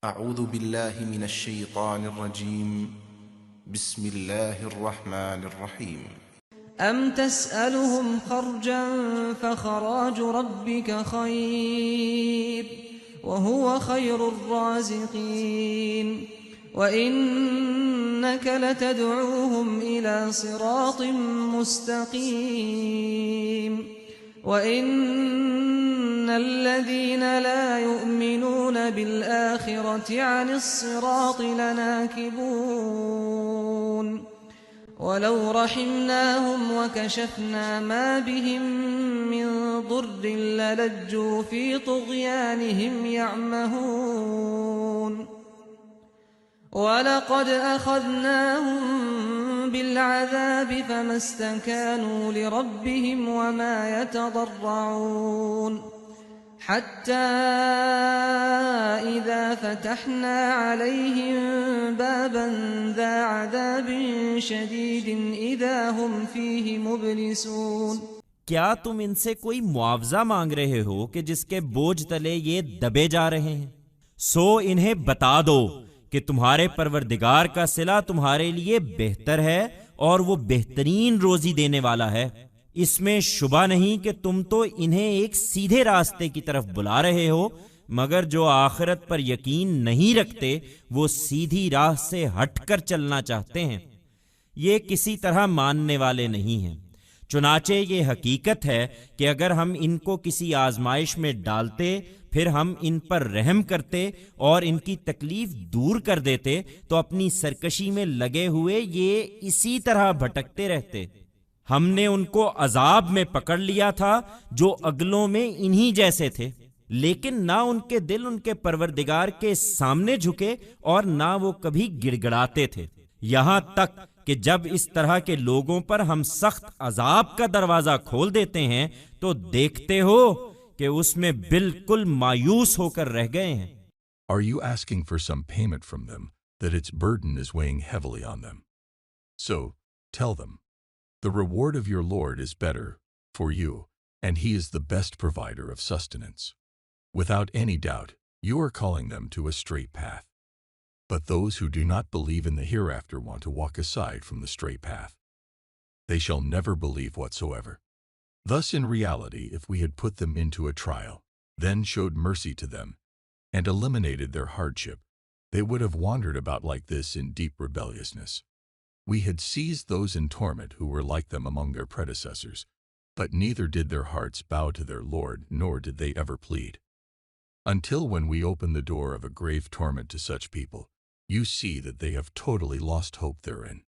اعوذ باللہ من الشیطان الرجیم بسم اللہ الرحمن الرحیم ام تسألهم خرجا فخراج ربك خير وهو خير الرازقين وإنك لتدعوهم إلى صراط مستقيم وإن الذين لا يؤمنون بالآخرة عن الصراط لناكبون ولو رحمناهم وكشفنا ما بهم من ضر للجوا في طغيانهم يعمهون وَلَقَدْ أَخَذْنَاهُمْ بِالْعَذَابِ فَمَا اسْتَكَانُوا لِرَبِّهِمْ وَمَا يَتَضَرَّعُونَ حَتَّى إِذَا فَتَحْنَا عَلَيْهِمْ بَابًا ذَا عَذَابٍ شَدِيدٍ إِذَا هُمْ فِيهِ مُبْلِسُونَ کیا تم ان سے کوئی معاوضہ مانگ رہے ہو کہ جس کے بوجھ تلے یہ دبے جا رہے ہیں؟ سو انہیں بتا دو کہ تمہارے پروردگار کا صلہ تمہارے لیے بہتر ہے اور وہ بہترین روزی دینے والا ہے۔ اس میں شبہ نہیں کہ تم تو انہیں ایک سیدھے راستے کی طرف بلا رہے ہو، مگر جو آخرت پر یقین نہیں رکھتے وہ سیدھی راہ سے ہٹ کر چلنا چاہتے ہیں، یہ کسی طرح ماننے والے نہیں ہیں۔ چنانچہ یہ حقیقت ہے کہ اگر ہم ان کو کسی آزمائش میں ڈالتے پھر ہم ان پر رحم کرتے اور ان کی تکلیف دور کر دیتے تو اپنی سرکشی میں لگے ہوئے یہ اسی طرح بھٹکتے رہتے۔ ہم نے ان کو عذاب میں پکڑ لیا تھا جو اگلوں میں انہی جیسے تھے، لیکن نہ ان کے دل ان کے پروردگار کے سامنے جھکے اور نہ وہ کبھی گڑ گڑاتے تھے، یہاں تک کہ جب اس طرح کے لوگوں پر ہم سخت عذاب کا دروازہ کھول دیتے ہیں تو دیکھتے ہو کہ اس میں بالکل مایوس ہو کر رہ گئے ہیں۔ Are you asking for some payment from them, that its burden is weighing heavily on them? So, tell them, the reward of your Lord is better for you, and He is the best provider of sustenance. Without any doubt, you are calling them to a straight path. But those who do not believe in the hereafter want to walk aside from the straight path. They shall never believe whatsoever. Thus, in reality, if we had put them into a trial, then showed mercy to them, and eliminated their hardship, they would have wandered about like this in deep rebelliousness. We had seized those in torment who were like them among their predecessors, but neither did their hearts bow to their Lord, nor did they ever plead. Until when we open the door of a grave torment to such people, you see that they have totally lost hope therein.